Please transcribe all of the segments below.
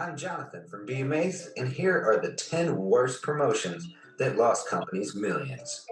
I'm Jonathan from BMAs, and here are the 10 worst promotions that lost companies millions.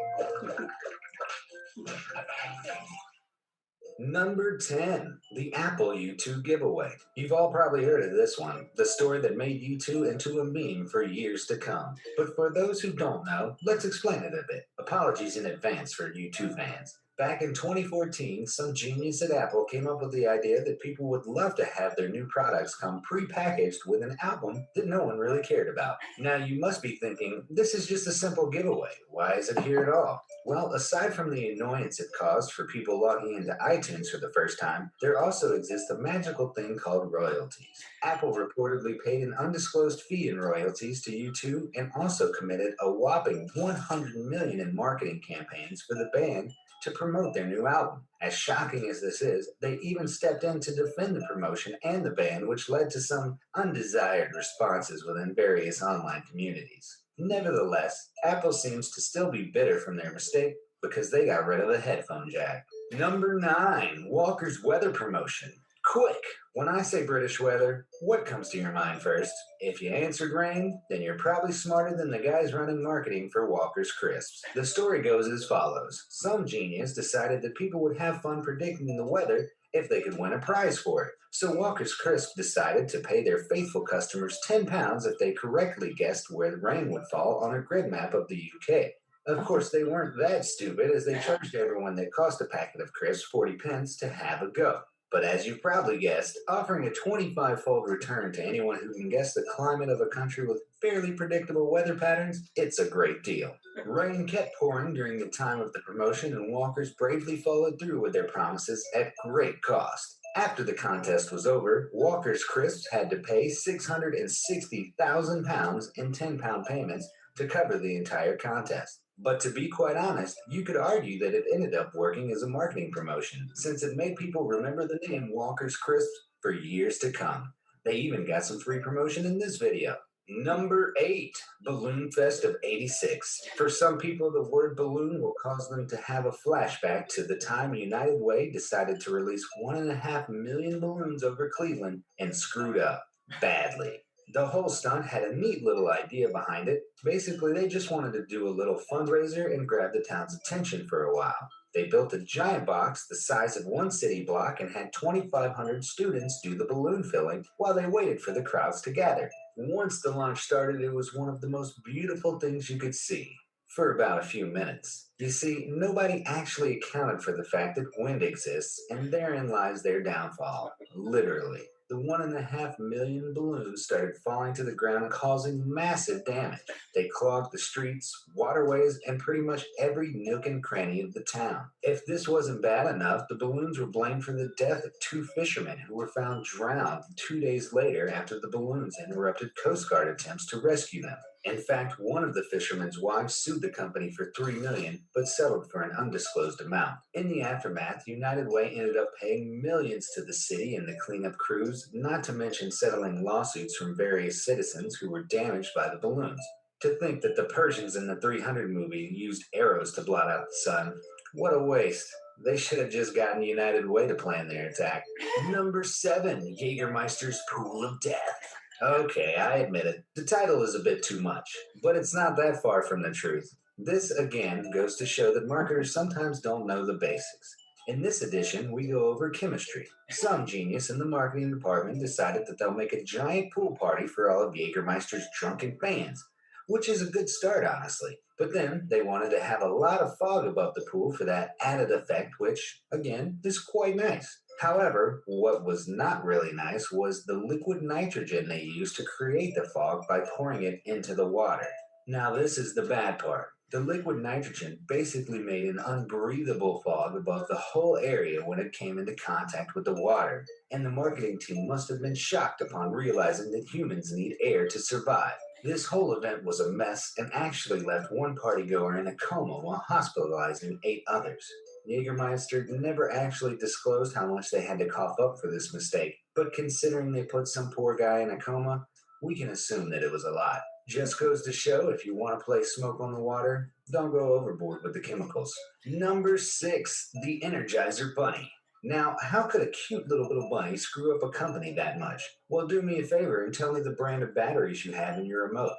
Number 10, the Apple U2 giveaway. You've all probably heard of this one, the story that made U2 into a meme for years to come. But for those who don't know, let's explain it a bit. Apologies in advance for U2 fans. Back in 2014, some genius at Apple came up with the idea that people would love to have their new products come pre-packaged with an album that no one really cared about. Now you must be thinking, this is just a simple giveaway. Why is it here at all? Well, aside from the annoyance it caused for people logging into iTunes for the first time, there also exists a magical thing called royalties. Apple reportedly paid an undisclosed fee in royalties to U2 and also committed a whopping $100 million in marketing campaigns for the band to promote their new album. As shocking as this is, they even stepped in to defend the promotion and the band, which led to some undesired responses within various online communities. Nevertheless, Apple seems to still be bitter from their mistake because they got rid of the headphone jack. Number 9, Walker's weather promotion. Quick! When I say British weather, what comes to your mind first? If you answered rain, then you're probably smarter than the guys running marketing for Walker's Crisps. The story goes as follows. Some genius decided that people would have fun predicting the weather if they could win a prize for it. So Walker's Crisp decided to pay their faithful customers £10 if they correctly guessed where the rain would fall on a grid map of the UK. Of course, they weren't that stupid, as they charged everyone that cost a packet of crisps 40 pence to have a go. But as you've probably guessed, offering a 25-fold return to anyone who can guess the climate of a country with fairly predictable weather patterns, it's a great deal. Rain kept pouring during the time of the promotion, and Walkers bravely followed through with their promises at great cost. After the contest was over, Walker's Crisps had to pay £660,000 in £10 payments to cover the entire contest. But to be quite honest, you could argue that it ended up working as a marketing promotion, since it made people remember the name Walker's Crisps for years to come. They even got some free promotion in this video. Number 8, Balloon Fest of '86. For some people, the word balloon will cause them to have a flashback to the time United Way decided to release 1.5 million balloons over Cleveland and screwed up badly. The whole stunt had a neat little idea behind it. Basically, they just wanted to do a little fundraiser and grab the town's attention for a while. They built a giant box the size of one city block and had 2,500 students do the balloon filling while they waited for the crowds to gather. Once the launch started, it was one of the most beautiful things you could see. For about a few minutes. You see, nobody actually accounted for the fact that wind exists, and therein lies their downfall. Literally. The 1.5 million balloons started falling to the ground, causing massive damage. They clogged the streets, waterways, and pretty much every nook and cranny of the town. If this wasn't bad enough, the balloons were blamed for the death of 2 fishermen who were found drowned 2 days later after the balloons interrupted Coast Guard attempts to rescue them. In fact, one of the fishermen's wives sued the company for $3 million, but settled for an undisclosed amount. In the aftermath, United Way ended up paying millions to the city and the cleanup crews, not to mention settling lawsuits from various citizens who were damaged by the balloons. To think that the Persians in the 300 movie used arrows to blot out the sun. What a waste. They should have just gotten United Way to plan their attack. Number 7, Jägermeister's Pool of Death. Okay, I admit it. The title is a bit too much, but it's not that far from the truth. This, again, goes to show that marketers sometimes don't know the basics. In this edition, we go over chemistry. Some genius in the marketing department decided that they'll make a giant pool party for all of Jägermeister's drunken fans, which is a good start, honestly. But then they wanted to have a lot of fog above the pool for that added effect, which, again, is quite nice. However, what was not really nice was the liquid nitrogen they used to create the fog by pouring it into the water. Now this is the bad part. The liquid nitrogen basically made an unbreathable fog above the whole area when it came into contact with the water, and the marketing team must have been shocked upon realizing that humans need air to survive. This whole event was a mess and actually left one partygoer in a coma while hospitalizing 8 others. Jägermeister never actually disclosed how much they had to cough up for this mistake, but considering they put some poor guy in a coma, we can assume that it was a lot. Just goes to show, if you want to play smoke on the water, don't go overboard with the chemicals. Number 6, the Energizer Bunny. Now, how could a cute little bunny screw up a company that much? Well, do me a favor and tell me the brand of batteries you have in your remote.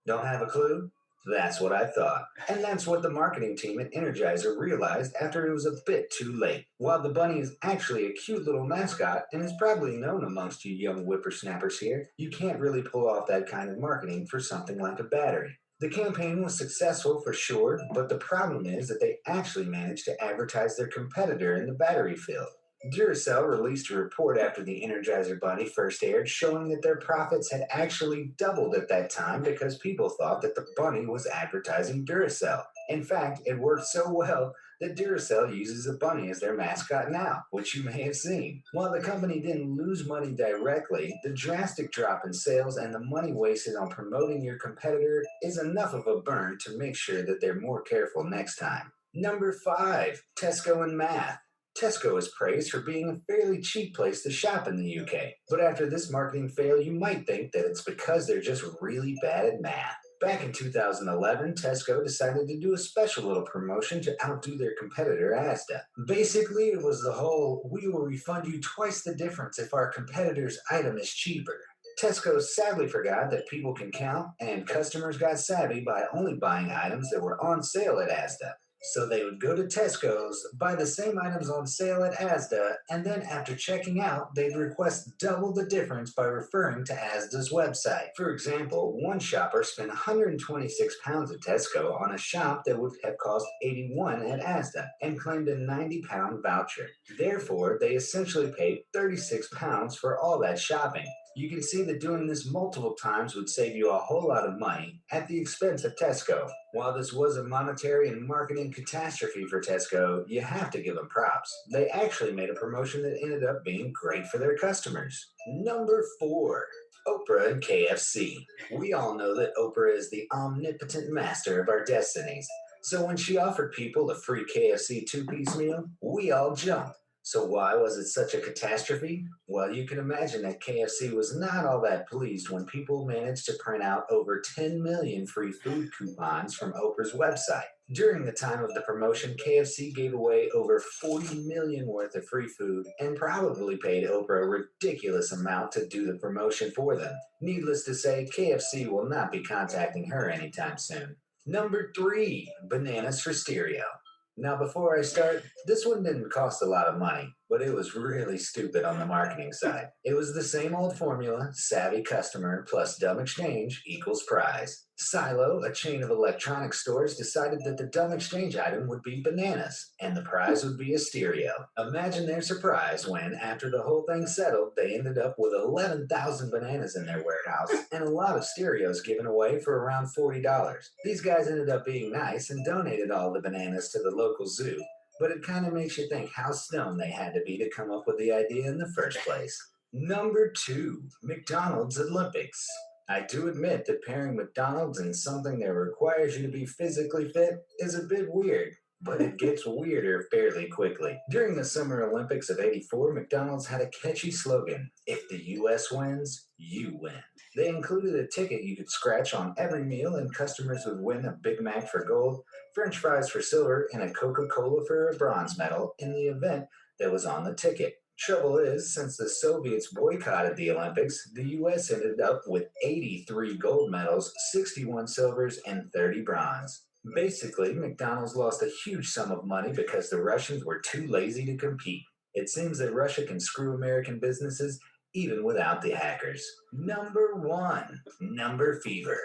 Don't have a clue? That's what I thought. And that's what the marketing team at Energizer realized after it was a bit too late. While the bunny is actually a cute little mascot and is probably known amongst you young whippersnappers here, you can't really pull off that kind of marketing for something like a battery. The campaign was successful for sure, but the problem is that they actually managed to advertise their competitor in the battery field. Duracell released a report after the Energizer Bunny first aired showing that their profits had actually doubled at that time because people thought that the bunny was advertising Duracell. In fact, it worked so well that Duracell uses a bunny as their mascot now, which you may have seen. While the company didn't lose money directly, the drastic drop in sales and the money wasted on promoting your competitor is enough of a burn to make sure that they're more careful next time. Number 5, Tesco and math. Tesco is praised for being a fairly cheap place to shop in the UK, but after this marketing fail, you might think that it's because they're just really bad at math. Back in 2011, Tesco decided to do a special little promotion to outdo their competitor Asda. Basically, it was the whole we will refund you twice the difference if our competitor's item is cheaper. Tesco sadly forgot that people can count, and customers got savvy by only buying items that were on sale at Asda. So they would go to Tesco's, buy the same items on sale at Asda, and then after checking out, they'd request double the difference by referring to Asda's website. For example, one shopper spent £126 at Tesco on a shop that would have cost £81 at Asda and claimed a £90 voucher. Therefore, they essentially paid £36 for all that shopping. You can see that doing this multiple times would save you a whole lot of money at the expense of Tesco. While this was a monetary and marketing catastrophe for Tesco, you have to give them props. They actually made a promotion that ended up being great for their customers. Number 4. Oprah and KFC. We all know that Oprah is the omnipotent master of our destinies. So when she offered people a free KFC two-piece meal, we all jumped. So why was it such a catastrophe? Well, you can imagine that KFC was not all that pleased when people managed to print out over 10 million free food coupons from Oprah's website. During the time of the promotion, KFC gave away over 40 million worth of free food and probably paid Oprah a ridiculous amount to do the promotion for them. Needless to say, KFC will not be contacting her anytime soon. Number 3, bananas for stereo. Now, before I start, this one didn't cost a lot of money, but it was really stupid on the marketing side. It was the same old formula, savvy customer plus dumb exchange equals prize. Silo, a chain of electronic stores, decided that the dumb exchange item would be bananas, and the prize would be a stereo. Imagine their surprise when, after the whole thing settled, they ended up with 11,000 bananas in their warehouse and a lot of stereos given away for around $40. These guys ended up being nice and donated all the bananas to the local zoo, but it kind of makes you think how stoned they had to be to come up with the idea in the first place. Number 2, McDonald's Olympics. I do admit that pairing McDonald's and something that requires you to be physically fit is a bit weird, but it gets weirder fairly quickly. During the Summer Olympics of '84, McDonald's had a catchy slogan, "If the US wins, you win." They included a ticket you could scratch on every meal, and customers would win a Big Mac for gold, French fries for silver, and a Coca-Cola for a bronze medal in the event that was on the ticket. Trouble is, since the Soviets boycotted the Olympics, the US ended up with 83 gold medals, 61 silvers, and 30 bronze. Basically, McDonald's lost a huge sum of money because the Russians were too lazy to compete. It seems that Russia can screw American businesses even without the hackers. Number 1, number fever.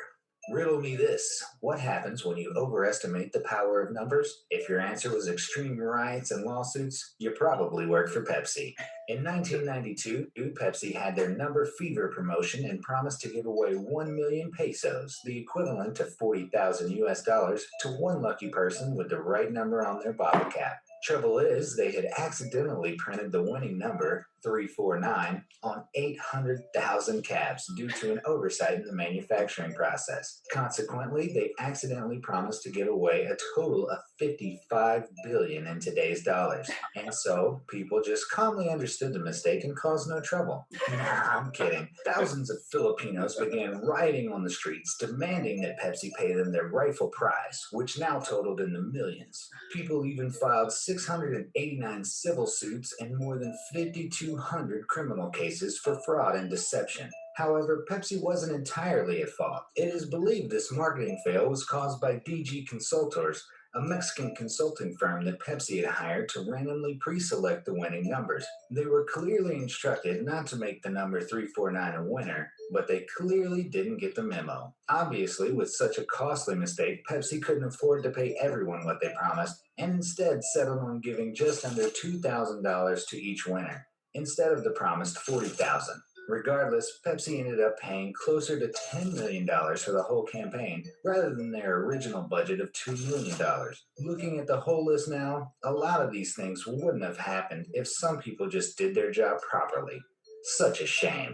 Riddle me this. What happens when you overestimate the power of numbers? If your answer was extreme riots and lawsuits, you probably worked for Pepsi. In 1992, Pepsi had their Number Fever promotion and promised to give away 1 million pesos, the equivalent to 40,000 US dollars, to one lucky person with the right number on their bottle cap. Trouble is, they had accidentally printed the winning number 349 on 800,000 cabs due to an oversight in the manufacturing process. Consequently, they accidentally promised to give away a total of 55 billion in today's dollars. And so, people just calmly understood the mistake and caused no trouble. Nah, I'm kidding. Thousands of Filipinos began rioting on the streets, demanding that Pepsi pay them their rightful prize, which now totaled in the millions. People even filed 689 civil suits and more than 5,200 criminal cases for fraud and deception. However, Pepsi wasn't entirely at fault. It is believed this marketing fail was caused by DG Consultors, a Mexican consulting firm that Pepsi had hired to randomly pre-select the winning numbers. They were clearly instructed not to make the number 349 a winner, but they clearly didn't get the memo. Obviously, with such a costly mistake, Pepsi couldn't afford to pay everyone what they promised, and instead settled on giving just under $2,000 to each winner, instead of the promised $40,000. Regardless, Pepsi ended up paying closer to $10 million dollars for the whole campaign, rather than their original budget of $2 million. Dollars. Looking at the whole list now, a lot of these things wouldn't have happened if some people just did their job properly. Such a shame.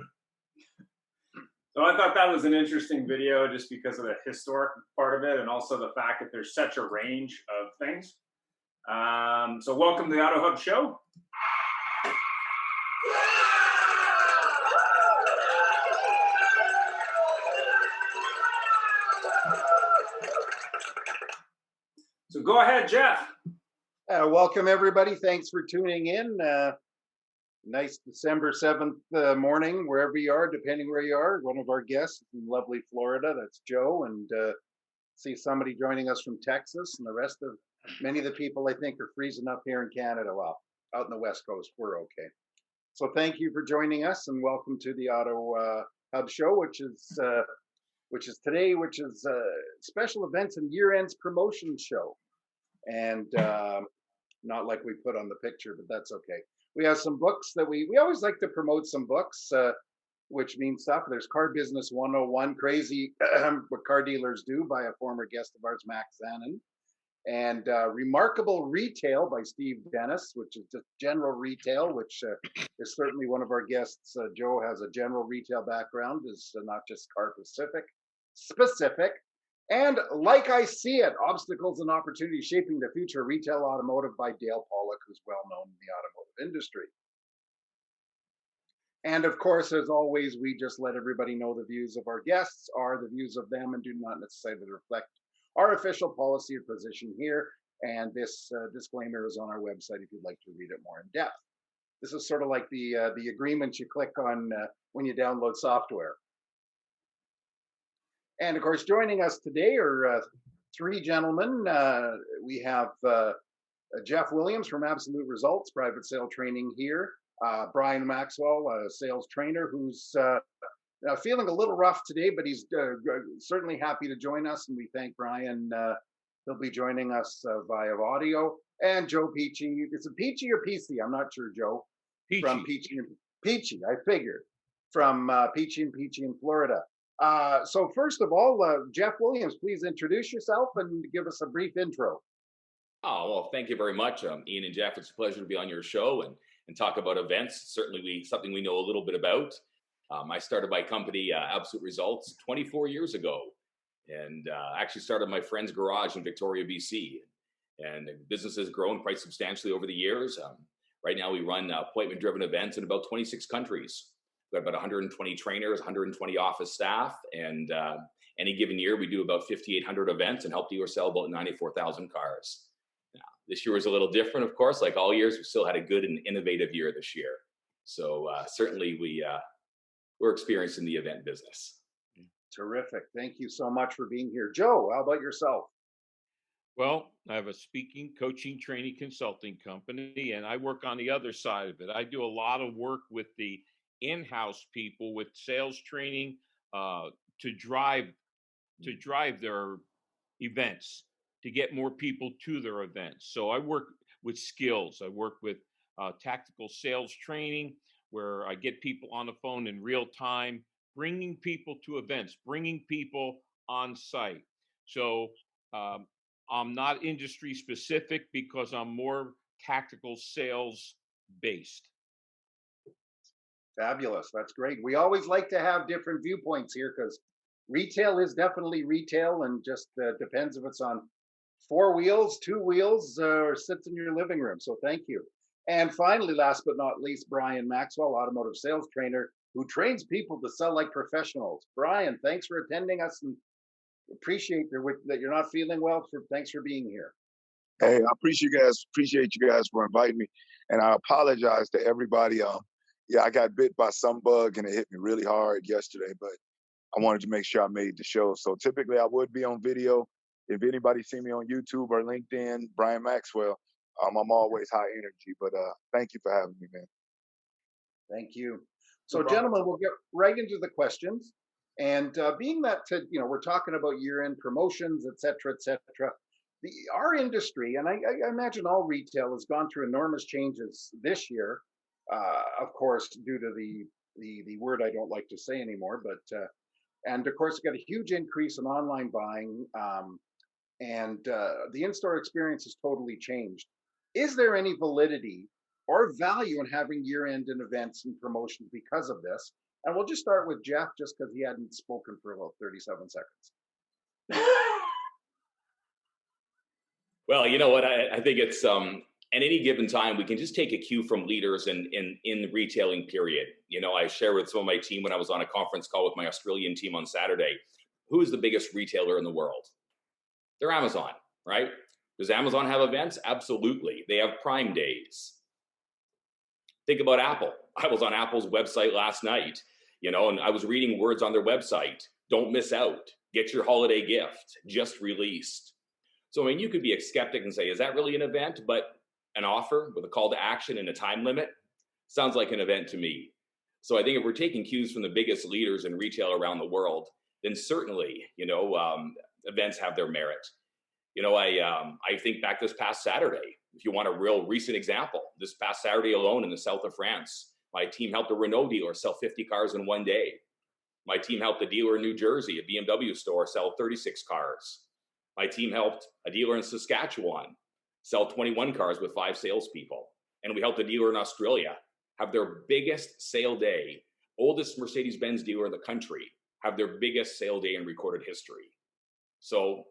So I thought that was an interesting video just because of the historic part of it and also the fact that there's such a range of things. So welcome to the AutoHub show. So go ahead, Jeff. Welcome, everybody. Thanks for tuning in. Nice December 7th morning, wherever you are, depending where you are. One of our guests in lovely Florida, that's Joe, and see somebody joining us from Texas, and the rest of many of the people I think are freezing up here in Canada. Well, out in the West Coast, we're okay. So thank you for joining us, and welcome to the Auto Hub show, which is today, which is special events and year-ends promotion show. And not like we put on the picture, but that's okay. We have some books that we always like to promote some books, which means stuff. There's Car Business 101, Crazy What Car Dealers Do by a former guest of ours, Max Zanin. And Remarkable Retail by Steve Dennis, which is just general retail, which is certainly one of our guests. Joe has a general retail background, is not just car specific. And Like I See It, Obstacles and Opportunities Shaping the Future of Retail Automotive by Dale Pollack, who's well known in the automotive industry. And of course, as always, we just let everybody know the views of our guests are the views of them and do not necessarily reflect our official policy or position here. And this disclaimer is on our website if you'd like to read it more in depth. This is sort of like the agreement you click on when you download software. And of course, joining us today are three gentlemen. We have Jeff Williams from Absolute Results, private sale training here. Brian Maxwell, a sales trainer who's feeling a little rough today, but he's certainly happy to join us. And we thank Brian. He'll be joining us via audio. And Joe Peachy. Is it Peachy or PC? I'm not sure, Joe. Peachy. From Peachy, I figured. From Peachy in Florida. So first of all, Jeff Williams, please introduce yourself and give us a brief intro. Oh, well, thank you very much, Ian and Jeff. It's a pleasure to be on your show and talk about events. Certainly something we know a little bit about. I started my company, Absolute Results, 24 years ago, and actually started my friend's garage in Victoria, BC. And the business has grown quite substantially over the years. Right now we run appointment-driven events in about 26 countries. We've got about 120 trainers, 120 office staff, and any given year we do about 5,800 events and help dealers sell about 94,000 cars. Now, this year was a little different, of course. Like all years, we still had a good and innovative year this year. So certainly we're experiencing the event business. Terrific. Thank you so much for being here. Joe, how about yourself? Well, I have a speaking, coaching, training, consulting company, and I work on the other side of it. I do a lot of work with the in-house people with sales training to drive their events, to get more people to their events. So I work with skills. I work with tactical sales training, where I get people on the phone in real time, bringing people to events, bringing people on site. So I'm not industry specific because I'm more tactical sales based. Fabulous. That's great. We always like to have different viewpoints here because retail is definitely retail and just depends if it's on four wheels, two wheels, or sits in your living room. So thank you. And finally, last but not least, Brian Maxwell, automotive sales trainer who trains people to sell like professionals. Brian, thanks for attending us and appreciate that you're not feeling well. Thanks for being here. Hey, I appreciate you guys for inviting me. And I apologize to everybody. Yeah, I got bit by some bug and it hit me really hard yesterday, but I wanted to make sure I made the show. So typically I would be on video. If anybody see me on YouTube or LinkedIn, Brian Maxwell, I'm always high energy. But thank you for having me, man. Thank you. No So, problem. gentlemen, we'll get right into the questions. And being that we're talking about year-end promotions, et cetera, et cetera. Our industry, and I imagine all retail, has gone through enormous changes this year. Of course, due to the word I don't like to say anymore, but and of course, got a huge increase in online buying, and the in-store experience has totally changed. Is there any validity or value in having year-end and events and promotions because of this? And we'll just start with Jeff, just because he hadn't spoken for about 37 seconds. Well, you know what? I think it's at any given time, we can just take a cue from leaders in the retailing period. You know, I share with some of my team when I was on a conference call with my Australian team on Saturday, who is the biggest retailer in the world? They're Amazon, right? Does Amazon have events? Absolutely. They have Prime Days. Think about Apple. I was on Apple's website last night, you know, and I was reading words on their website. Don't miss out. Get your holiday gift. Just released. So, I mean, you could be a skeptic and say, is that really an event? But an offer with a call to action and a time limit sounds like an event to me. So I think if we're taking cues from the biggest leaders in retail around the world, then certainly, you know, events have their merit. You know, I think back this past Saturday, if you want a real recent example, this past Saturday alone in the south of France, my team helped a Renault dealer sell 50 cars in one day. My team helped a dealer in New Jersey, a BMW store, sell 36 cars. My team helped a dealer in Saskatchewan sell 21 cars with 5 salespeople. And we helped a dealer in Australia have their biggest sale day, oldest Mercedes-Benz dealer in the country, have their biggest sale day in recorded history. So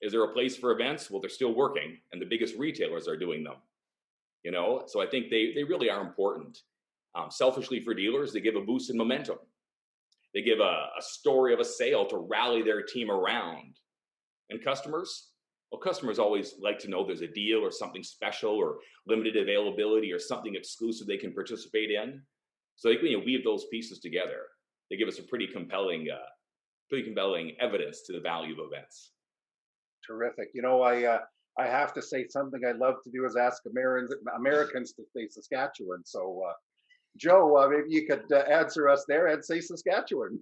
is there a place for events? Well, they're still working, and the biggest retailers are doing them. You know, so I think they really are important. Selfishly for dealers, they give a boost in momentum. They give a story of a sale to rally their team around. And customers, well, customers always like to know there's a deal or something special or limited availability or something exclusive they can participate in. So I think when you weave those pieces together, they give us a pretty compelling evidence to the value of events. Terrific. You know, I have to say something I love to do is ask Americans to say Saskatchewan. So, Joe, maybe you could answer us there and say Saskatchewan.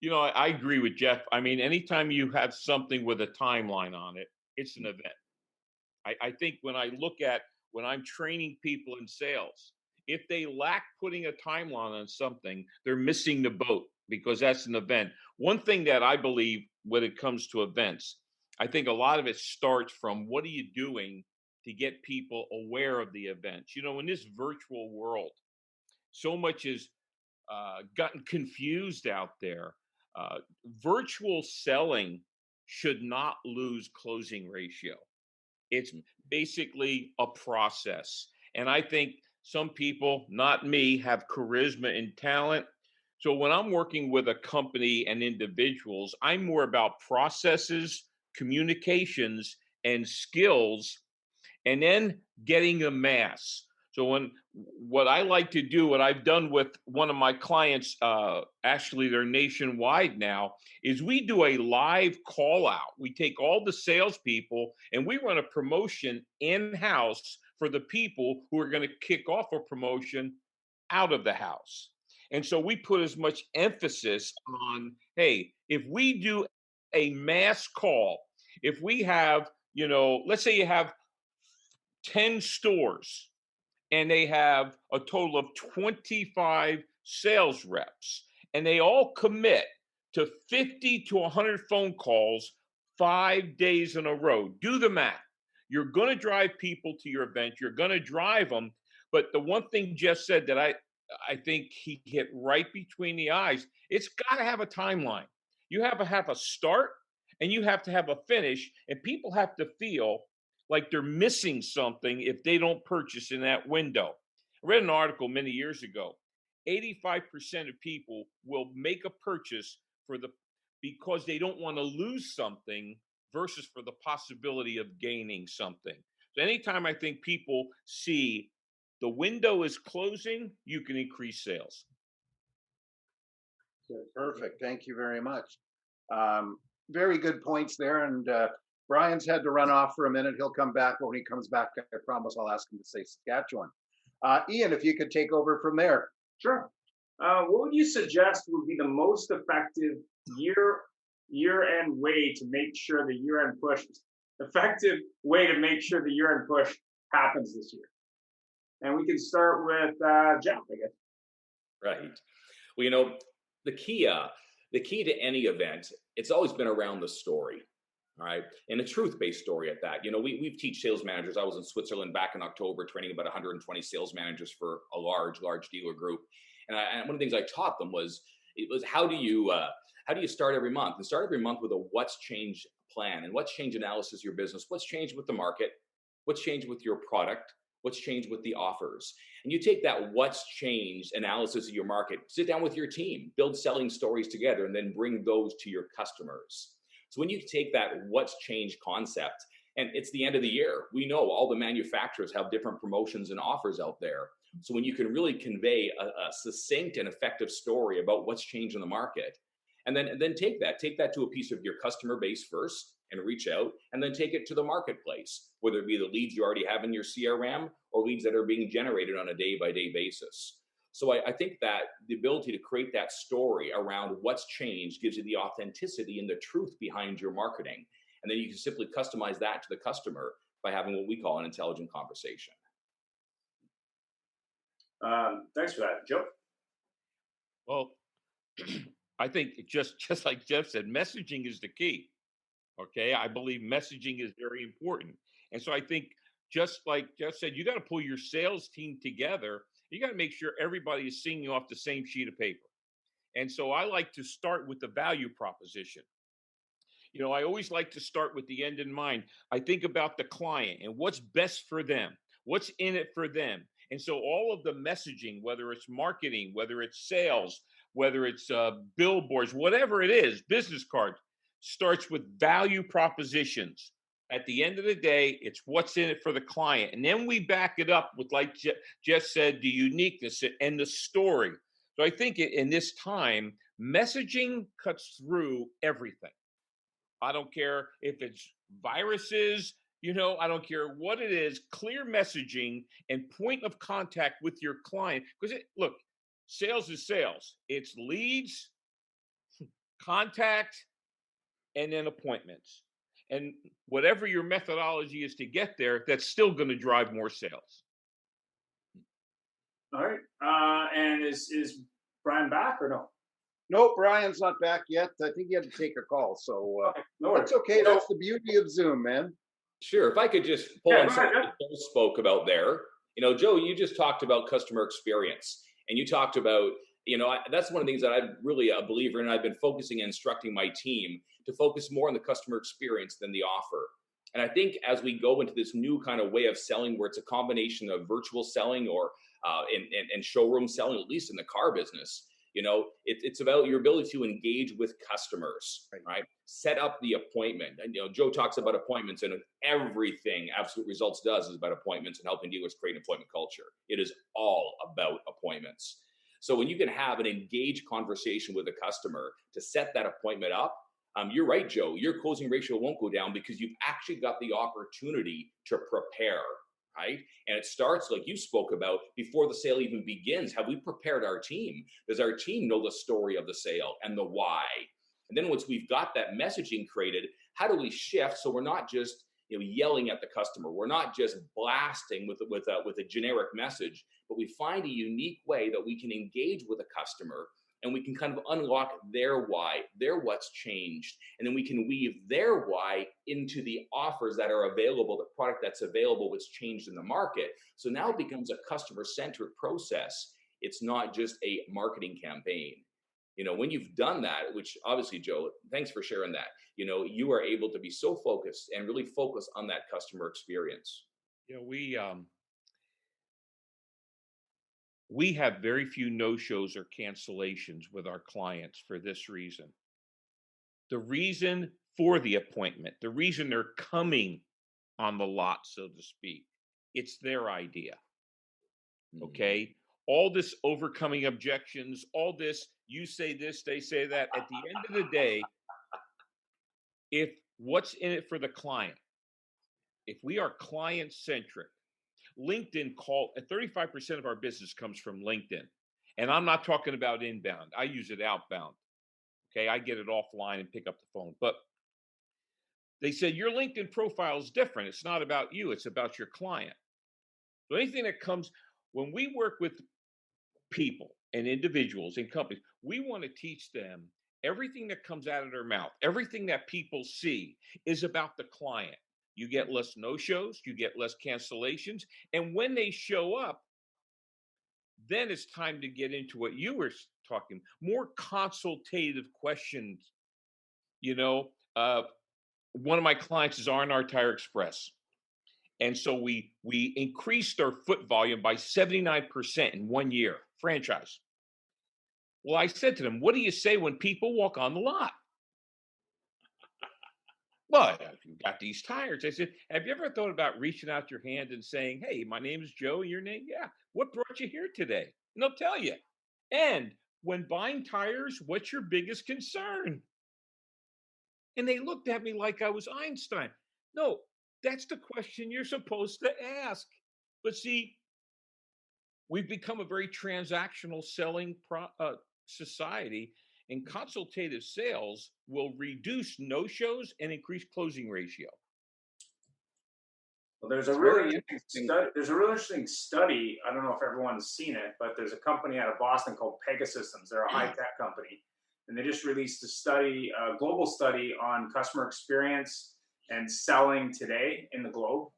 You know, I agree with Jeff. I mean, anytime you have something with a timeline on it, it's an event. I think when I'm training people in sales, if they lack putting a timeline on something, they're missing the boat because that's an event. One thing that I believe when it comes to events, I think a lot of it starts from what are you doing to get people aware of the events? You know, in this virtual world, so much is gotten confused out there. Virtual selling should not lose closing ratio. It's basically a process. And I think some people, not me, have charisma and talent. So when I'm working with a company and individuals, I'm more about processes, communications, and skills, and then getting the mass. So what I like to do, what I've done with one of my clients, actually they're nationwide now, is we do a live call out. We take all the salespeople and we run a promotion in-house for the people who are going to kick off a promotion out of the house. And so we put as much emphasis on, hey, if we do a mass call, if we have, you know, let's say you have 10 stores, and they have a total of 25 sales reps, and they all commit to 50 to 100 phone calls 5 days in a row. Do the math. You're going to drive people to your event. You're going to drive them, But the one thing Jeff said that I think he hit right between the eyes, it's got to have a timeline. You have to have a start and you have to have a finish, and people have to feel like they're missing something if they don't purchase in that window. I read an article many years ago. 85% of people will make a purchase because they don't want to lose something versus for the possibility of gaining something. So anytime I think people see the window is closing, you can increase sales. Perfect. Thank you very much. Very good points there. And Brian's had to run off for a minute. He'll come back. When he comes back, I promise I'll ask him to say Saskatchewan. Ian, if you could take over from there. Sure. What would you suggest would be the most effective year-end way to make sure the year-end push happens this year? And we can start with Jeff, I guess. Right. Well, the key to any event, it's always been around the story. All right. And a truth-based story at that. We teach sales managers. I was in Switzerland back in October training about 120 sales managers for a large dealer group. And one of the things I taught them was how do you start every month? And start every month with a what's changed plan and what's changed analysis of your business, what's changed with the market, what's changed with your product, what's changed with the offers. And you take that what's changed analysis of your market, sit down with your team, build selling stories together, and then bring those to your customers. So when you take that what's changed concept, and it's the end of the year, we know all the manufacturers have different promotions and offers out there. So when you can really convey a succinct and effective story about what's changed in the market, and then take that to a piece of your customer base first and reach out, and then take it to the marketplace, whether it be the leads you already have in your CRM or leads that are being generated on a day-by-day basis. So I think that the ability to create that story around what's changed gives you the authenticity and the truth behind your marketing. And then you can simply customize that to the customer by having what we call an intelligent conversation. Thanks for that, Joe. Well, I think just like Jeff said, messaging is the key. Okay, I believe messaging is very important. And so I think just like Jeff said, you got to pull your sales team together. You got to make sure everybody is singing off the same sheet of paper. And so I like to start with the value proposition. I always like to start with the end in mind. I think about the client and what's best for them, what's in it for them. And so all of the messaging, whether it's marketing, whether it's sales, whether it's billboards, whatever it is, business cards, starts with value propositions. At the end of the day, it's what's in it for the client. And then we back it up with, like Jeff said, the uniqueness and the story. So I think in this time, messaging cuts through everything. I don't care if it's viruses, I don't care what it is, clear messaging and point of contact with your client. Because look, sales is sales. It's leads, contact, and then appointments. And whatever your methodology is to get there, that's still going to drive more sales. All right. And is Brian back or no? Nope, Brian's not back yet. I think he had to take a call. So that's okay. That's the beauty of Zoom, man. Sure. If I could just pull on something that Joe spoke about there. Joe, you just talked about customer experience. And you talked about, that's one of the things that I'm really a believer in. I've been focusing and instructing my team to focus more on the customer experience than the offer. And I think as we go into this new kind of way of selling, where it's a combination of virtual selling or and showroom selling, at least in the car business, it's about your ability to engage with customers, right? Set up the appointment. And, Joe talks about appointments, and everything Absolute Results does is about appointments and helping dealers create an appointment culture. It is all about appointments. So when you can have an engaged conversation with a customer to set that appointment up, you're right, Joe, your closing ratio won't go down because you've actually got the opportunity to prepare, right? And it starts, like you spoke about, before the sale even begins. Have we prepared our team? Does our team know the story of the sale and the why? And then once we've got that messaging created, how do we shift so we're not just yelling at the customer? We're not just blasting with a generic message, but we find a unique way that we can engage with a customer and we can kind of unlock their why, their what's changed, and then we can weave their why into the offers that are available, the product that's available, what's changed in the market. So now it becomes a customer-centered process. It's not just a marketing campaign. When you've done that, which obviously, Joe, thanks for sharing that, you are able to be so focused and really focus on that customer experience. We have very few no-shows or cancellations with our clients for this reason. The reason for the appointment, the reason they're coming on the lot, so to speak, it's their idea. Okay? All this overcoming objections, all this, you say this, they say that. At the end of the day, if what's in it for the client, if we are client-centric, LinkedIn 35% of our business comes from LinkedIn. And I'm not talking about inbound. I use it outbound. Okay, I get it offline and pick up the phone. But they said your LinkedIn profile is different. It's not about you. It's about your client. So anything that comes, when we work with people and individuals and companies, we want to teach them everything that comes out of their mouth, everything that people see is about the client. You get less no-shows, you get less cancellations. And when they show up, then it's time to get into what you were talking, more consultative questions. One of my clients is R&R Tire Express. And so we increased our foot volume by 79% in 1 year, franchise. Well, I said to them, what do you say when people walk on the lot? Well, you've got these tires. I said, have you ever thought about reaching out your hand and saying, hey, my name is Joe, your name? Yeah. What brought you here today? And they'll tell you. And when buying tires, what's your biggest concern? And they looked at me like I was Einstein. No, that's the question you're supposed to ask. But see, we've become a very transactional selling society. And consultative sales will reduce no-shows and increase closing ratio. Well, there's a really interesting study. I don't know if everyone's seen it, but there's a company out of Boston called Pegasystems. They're a high-tech company, and they just released a global study on customer experience and selling today in the globe.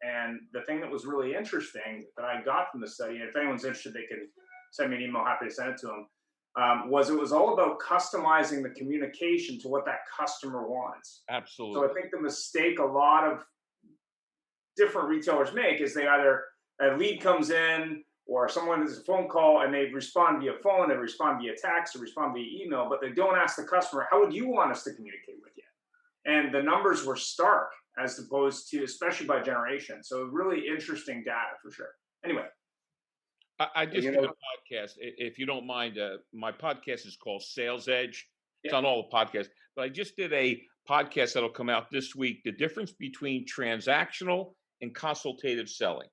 And the thing that was really interesting that I got from the study, and if anyone's interested, they can send me an email. Happy to send it to them. It was all about customizing the communication to what that customer wants. Absolutely. So I think the mistake a lot of different retailers make is they either a lead comes in or someone has a phone call and they respond via phone, they respond via text, or respond via email, but they don't ask the customer, how would you want us to communicate with you? And the numbers were stark as opposed to, especially by generation. So really interesting data for sure. Anyway. I just did a podcast, if you don't mind. My podcast is called Sales Edge. It's on all the podcasts. But I just did a podcast that'll come out this week, the difference between transactional and consultative selling.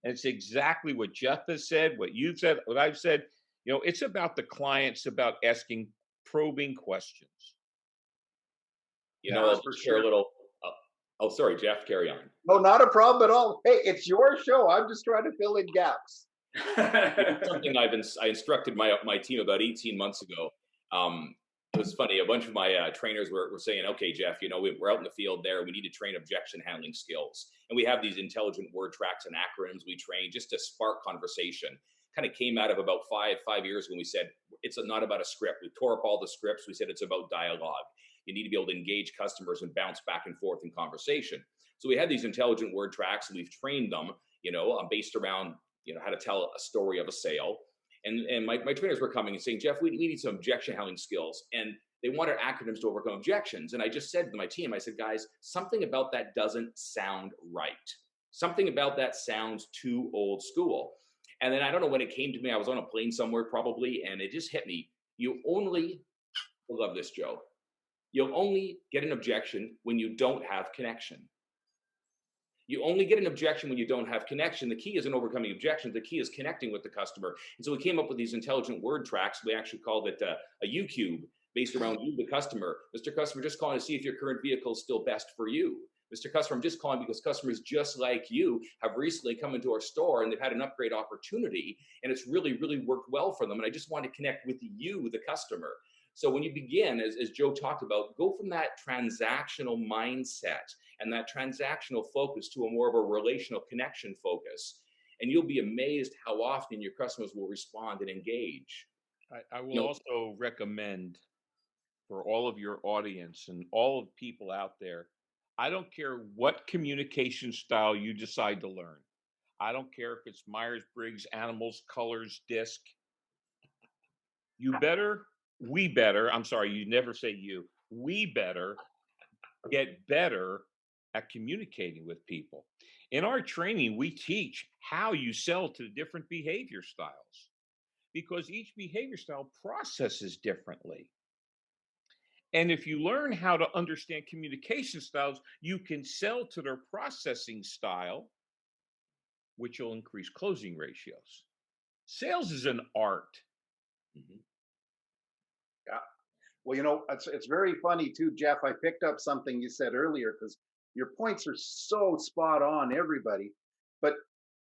And it's exactly what Jeff has said, what you've said, what I've said. It's about the clients, about asking probing questions. I'll share a little. Oh, sorry, Jeff, carry on. No, not a problem at all. Hey, it's your show. I'm just trying to fill in gaps. Something I instructed my team about 18 months ago. It was funny. A bunch of my trainers were saying, okay, Jeff, we're out in the field there. We need to train objection handling skills. And we have these intelligent word tracks and acronyms we train just to spark conversation. Kind of came out of about five years when we said, it's not about a script. We tore up all the scripts. We said, it's about dialogue. You need to be able to engage customers and bounce back and forth in conversation. So we had these intelligent word tracks and we've trained them, based around, how to tell a story of a sale. And my trainers were coming and saying, Jeff, we need some objection handling skills. And they wanted acronyms to overcome objections. And I just said to my team, I said, guys, something about that doesn't sound right. Something about that sounds too old school. And then I don't know when it came to me, I was on a plane somewhere probably, and it just hit me. I love this, Joe. You'll only get an objection when you don't have connection. You only get an objection when you don't have connection. The key isn't overcoming objections. The key is connecting with the customer. And so we came up with these intelligent word tracks. We actually called it a U-Cube based around you, the customer. Mr. Customer, just calling to see if your current vehicle is still best for you. Mr. Customer, I'm just calling because customers just like you have recently come into our store and they've had an upgrade opportunity and it's really, really worked well for them. And I just want to connect with you, the customer. So when you begin, as Joe talked about, go from that transactional mindset and that transactional focus to a more of a relational connection focus. And you'll be amazed how often your customers will respond and engage. I will also recommend for all of your audience and all of people out there, I don't care what communication style you decide to learn. I don't care if it's Myers-Briggs, animals, colors, disc. We better, I'm sorry, you never say you. We better get better at communicating with people. In our training, we teach how you sell to the different behavior styles because each behavior style processes differently. And if you learn how to understand communication styles, you can sell to their processing style, which will increase closing ratios. Sales is an art. Mhm. Yeah. Well, it's very funny too, Jeff. I picked up something you said earlier because your points are so spot on, everybody. But,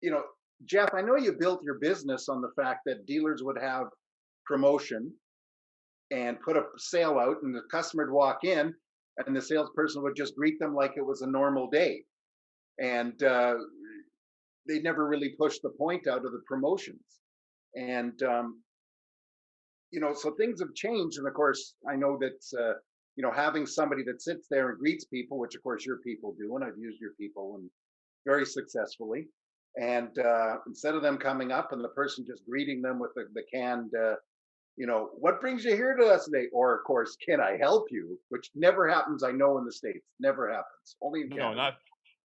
you know, Jeff, I know you built your business on the fact that dealers would have promotion and put a sale out, and the customer would walk in, and the salesperson would just greet them like it was a normal day. And they never really pushed the point out of the promotions. And so things have changed. And of course, I know that having somebody that sits there and greets people, which of course your people do, and I've used your people and very successfully. And instead of them coming up and the person just greeting them with the canned, what brings you here to us today? Or of course, can I help you? Which never happens, I know, in the States. Never happens. Only in Canada. No, not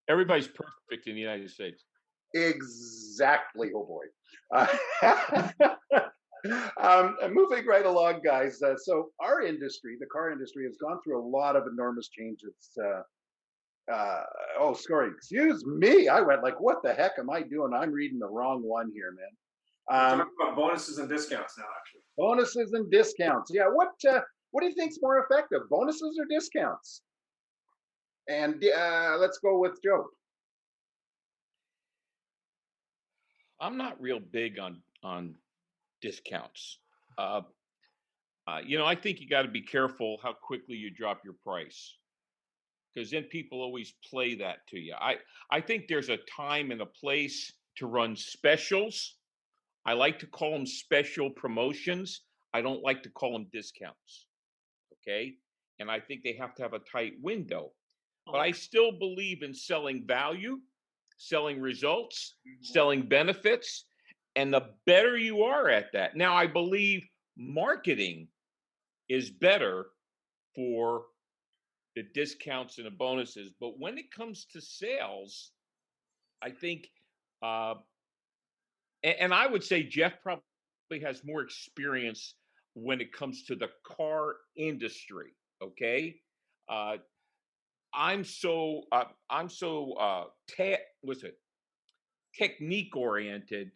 everybody's perfect in the United States. Exactly. Oh boy. Moving right along, guys. So our industry, the car industry, has gone through a lot of enormous changes. Sorry, excuse me. I went like, what the heck am I doing? I'm reading the wrong one here, man. We're talking about bonuses and discounts now, actually. Bonuses and discounts. Yeah. What do you think's more effective, bonuses or discounts? And let's go with Joe. I'm not real big on discounts. I think you got to be careful how quickly you drop your price because then people always play that to you. I think there's a time and a place to run specials. I like to call them special promotions. I don't like to call them discounts. Okay. And I think they have to have a tight window. But I still believe in selling value, selling results, selling benefits. And the better you are at that. Now, I believe marketing is better for the discounts and the bonuses. But when it comes to sales, I think, and I would say Jeff probably has more experience when it comes to the car industry. Okay. I'm so technique oriented,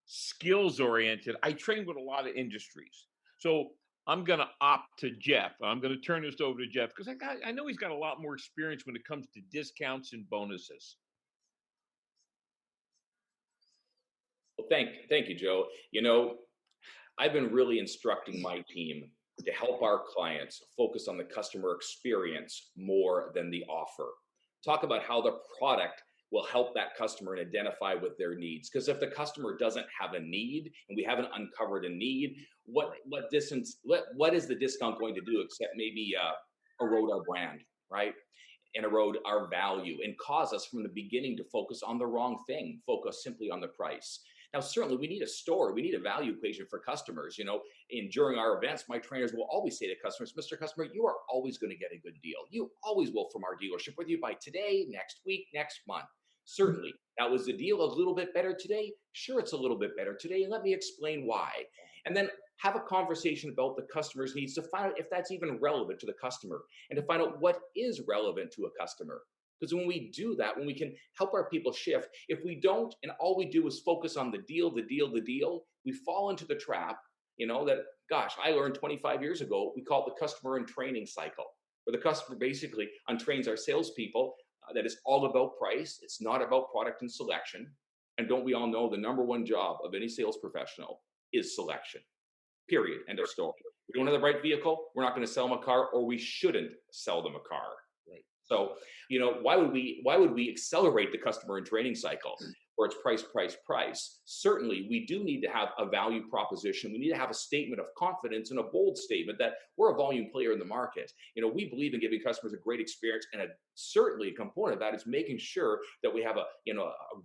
skills oriented. I train with a lot of industries. So I'm going to opt to Jeff. I'm going to turn this over to Jeff because I know he's got a lot more experience when it comes to discounts and bonuses. Well, thank you, Joe. I've been really instructing my team to help our clients focus on the customer experience more than the offer. Talk about how the product will help that customer and identify with their needs. Because if the customer doesn't have a need and we haven't uncovered a need, what is the discount going to do except maybe erode our brand, right? And erode our value and cause us from the beginning to focus on the wrong thing, focus simply on the price. Now, certainly we need a story. We need a value equation for customers. And during our events, my trainers will always say to customers, Mr. Customer, you are always going to get a good deal. You always will from our dealership, whether you buy today, next week, next month. Certainly. Now, is the deal a little bit better today? Sure, it's a little bit better today. And let me explain why. And then have a conversation about the customer's needs to find out if that's even relevant to the customer and to find out what is relevant to a customer. Because when we do that, when we can help our people shift, if we don't, and all we do is focus on the deal, we fall into the trap, that, gosh, I learned 25 years ago, we call it the customer and training cycle, where the customer basically untrains our salespeople that it's all about price. It's not about product and selection. And don't we all know the number one job of any sales professional is selection? Period. End of story. We don't have the right vehicle, we're not going to sell them a car, or we shouldn't sell them a car. Right. So, why would we accelerate the customer and training cycle where it's price, price, price? Certainly, we do need to have a value proposition. We need to have a statement of confidence and a bold statement that we're a volume player in the market. We believe in giving customers a great experience, and certainly a component of that is making sure that we have a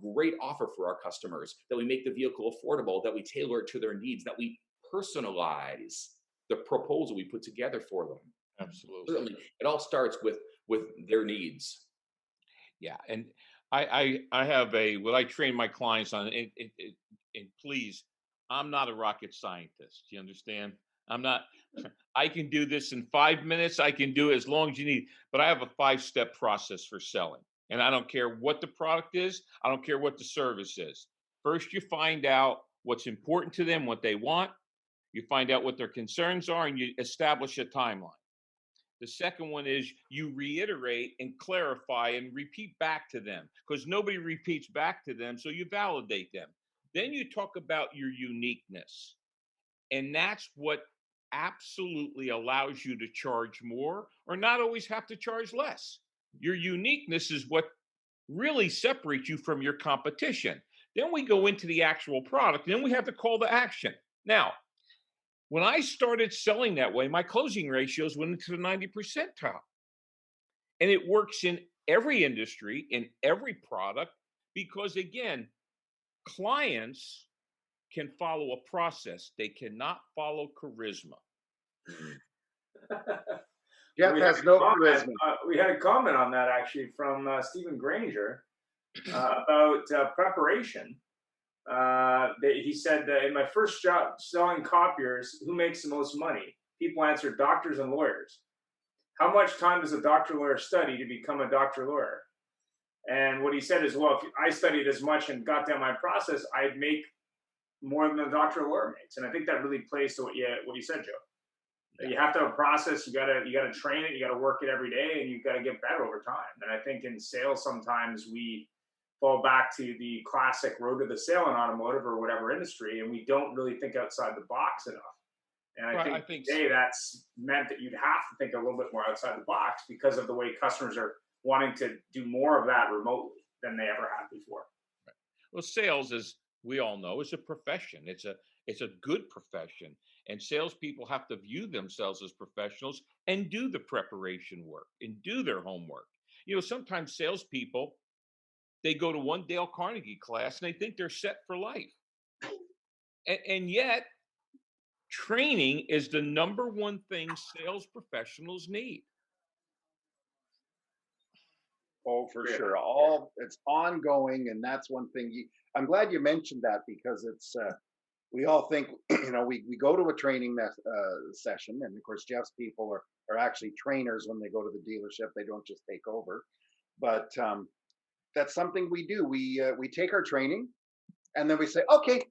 great offer for our customers, that we make the vehicle affordable, that we tailor it to their needs, that we personalize the proposal we put together for them. Absolutely. Certainly, it all starts with their needs. Yeah, and I have what I train my clients on, and please, I'm not a rocket scientist. You understand? I'm not. I can do this in 5 minutes. I can do it as long as you need, but I have a 5-step process for selling, and I don't care what the product is. I don't care what the service is. First, you find out what's important to them, what they want. You find out what their concerns are, and you establish a timeline. The second one is you reiterate and clarify and repeat back to them, because nobody repeats back to them, so you validate them. Then you talk about your uniqueness. And that's what absolutely allows you to charge more or not always have to charge less. Your uniqueness is what really separates you from your competition. Then we go into the actual product, and then we have the call to action. Now, when I started selling that way, my closing ratios went into the 90 percentile. And it works in every industry, in every product, because again, clients can follow a process. They cannot follow charisma. Jeff has no charisma. We had a comment on that actually from Stephen Granger about preparation. He said that in my first job selling copiers, who makes the most money? People answered doctors and lawyers. How much time does a doctor lawyer study to become a doctor lawyer? And what he said is, well, if I studied as much and got down my process, I'd make more than a doctor lawyer makes. And I think that really plays to what you said, Joe. Yeah. You have to have a process. You gotta train it. You gotta work it every day, and you've got to get better over time. And I think in sales, sometimes we fall back to the classic road to the sale in automotive or whatever industry, and we don't really think outside the box enough. And I think today that's meant that you'd have to think a little bit more outside the box because of the way customers are wanting to do more of that remotely than they ever have before. Right. Well, sales, as we all know, is a profession. It's a good profession, and salespeople have to view themselves as professionals and do the preparation work and do their homework. Sometimes salespeople, they go to one Dale Carnegie class and they think they're set for life. And yet, training is the number one thing sales professionals need. Oh, for sure. It's ongoing, and that's one thing. I'm glad you mentioned that, because it's we all think we go to a training session, and of course Jeff's people are actually trainers when they go to the dealership. They don't just take over, but that's something we do. We take our training, and then we say, okay,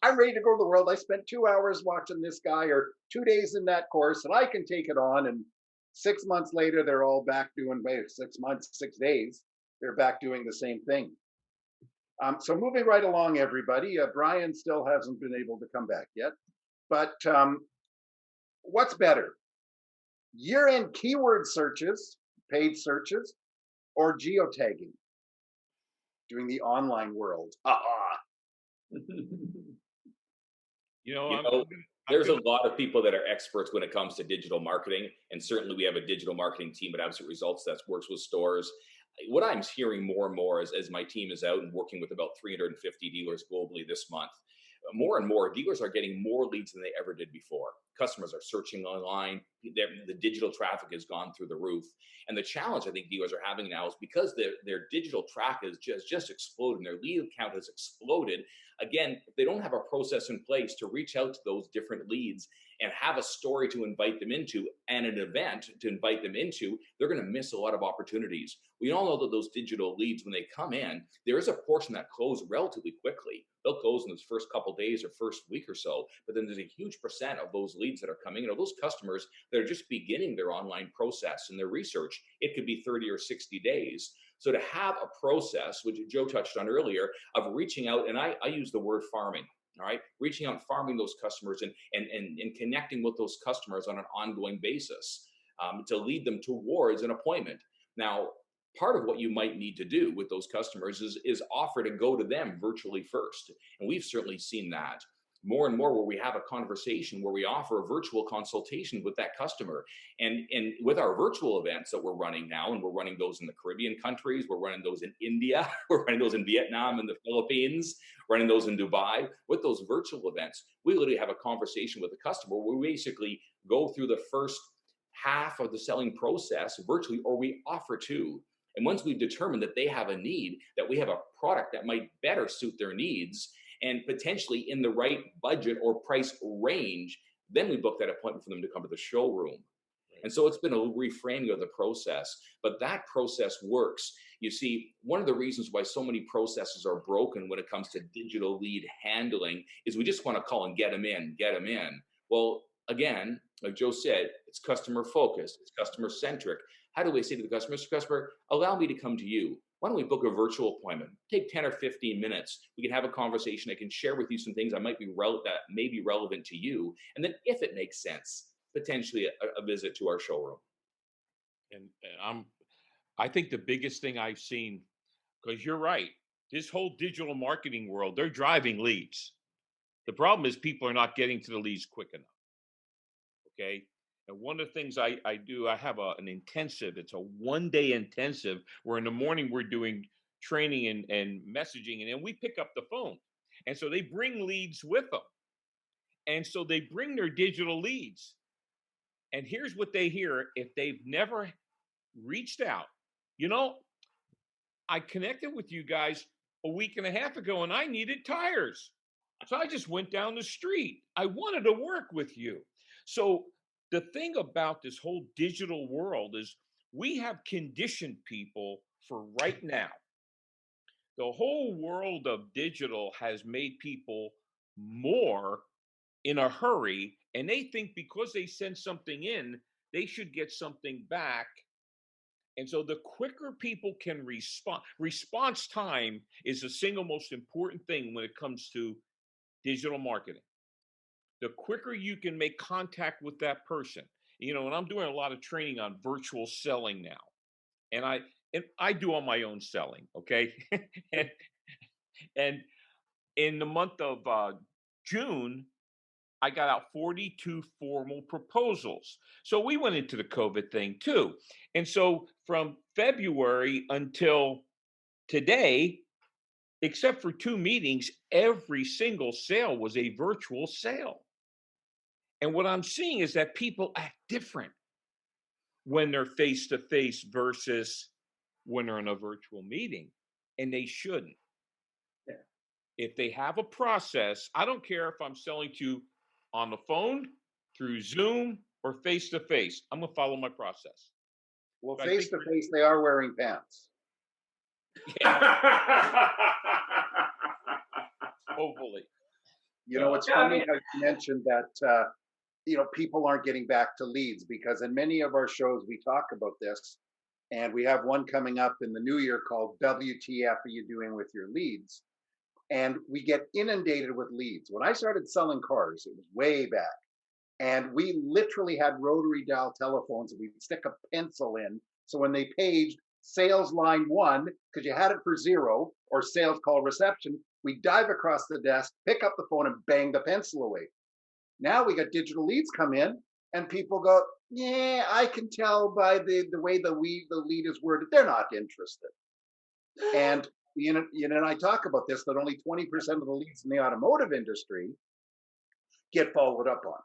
I'm ready to go to the world. I spent 2 hours watching this guy, or 2 days in that course, and I can take it on. And 6 months later, they're all back doing 6 months, 6 days. They're back doing the same thing. So moving right along, everybody. Brian still hasn't been able to come back yet. But what's better? Year-end keyword searches, paid searches, or geotagging? Doing the online world. There's a lot of people that are experts when it comes to digital marketing, and certainly we have a digital marketing team at Absolute Results that works with stores. What I'm hearing more and more as my team is out and working with about 350 dealers globally this month, more and more dealers are getting more leads than they ever did before. Customers are searching online. The digital traffic has gone through the roof. And the challenge I think dealers are having now is because their digital traffic has just exploded and their lead count has exploded. Again, if they don't have a process in place to reach out to those different leads and have a story to invite them into and an event to invite them into, they're going to miss a lot of opportunities. We all know that those digital leads, when they come in, there is a portion that close relatively quickly. They'll close in those first couple of days or first week or so, but then there's a huge percent of those leads that are coming in, or those customers that are just beginning their online process and their research. It could be 30 or 60 days. So to have a process, which Joe touched on earlier, of reaching out, and I use the word farming, all right, reaching out and farming those customers and connecting with those customers on an ongoing basis to lead them towards an appointment. Now, part of what you might need to do with those customers is offer to go to them virtually first. And we've certainly seen that more and more, where we have a conversation where we offer a virtual consultation with that customer. And with our virtual events that we're running now, and we're running those in the Caribbean countries, we're running those in India, we're running those in Vietnam and the Philippines, running those in Dubai. With those virtual events, we literally have a conversation with the customer where we basically go through the first half of the selling process virtually, or we offer to. And once we've determined that they have a need, that we have a product that might better suit their needs and potentially in the right budget or price range, then we book that appointment for them to come to the showroom. And so it's been a reframing of the process, but that process works. You see, one of the reasons why so many processes are broken when it comes to digital lead handling is we just want to call and get them in. Well, again, like Joe said, it's customer focused, it's customer centric. How do we say to the customer, Mr. Customer, allow me to come to you? Why don't we book a virtual appointment? Take 10 or 15 minutes. We can have a conversation. I can share with you some things that may be relevant to you. And then if it makes sense, potentially a visit to our showroom. And I think the biggest thing I've seen, because you're right, this whole digital marketing world, they're driving leads. The problem is people are not getting to the leads quick enough. Okay. And one of the things I do, I have an intensive, it's a 1-day intensive where in the morning we're doing training and messaging, and then we pick up the phone. And so they bring leads with them. And so they bring their digital leads. And here's what they hear if they've never reached out. You know, I connected with you guys a week and a half ago and I needed tires. So I just went down the street. I wanted to work with you. So the thing about this whole digital world is we have conditioned people for right now. The whole world of digital has made people more in a hurry, and they think because they send something in, they should get something back. And so the quicker people can respond, response time is the single most important thing when it comes to digital marketing. The quicker you can make contact with that person. You know, and I'm doing a lot of training on virtual selling now. And I do all my own selling, okay? and in the month of June, I got out 42 formal proposals. So we went into the COVID thing too. And so from February until today, except for 2 meetings, every single sale was a virtual sale. And what I'm seeing is that people act different when they're face to face versus when they're in a virtual meeting. And they shouldn't. Yeah. If they have a process, I don't care if I'm selling to you on the phone, through Zoom, or face to face. I'm going to follow my process. Well, But face to face, they are wearing pants. Hopefully. You know, it's funny how you mentioned that, you know, people aren't getting back to leads, because in many of our shows, we talk about this. And we have one coming up in the new year called WTF Are You Doing With Your Leads? And we get inundated with leads. When I started selling cars, it was way back. And we literally had rotary dial telephones and we'd stick a pencil in. So when they paged sales line 1, because you had it for 0, or sales call reception, we dive across the desk, pick up the phone and bang the pencil away. Now we got digital leads come in and people go, yeah, I can tell by the way the lead is worded, they're not interested. And you know, and I talk about this, that only 20% of the leads in the automotive industry get followed up on.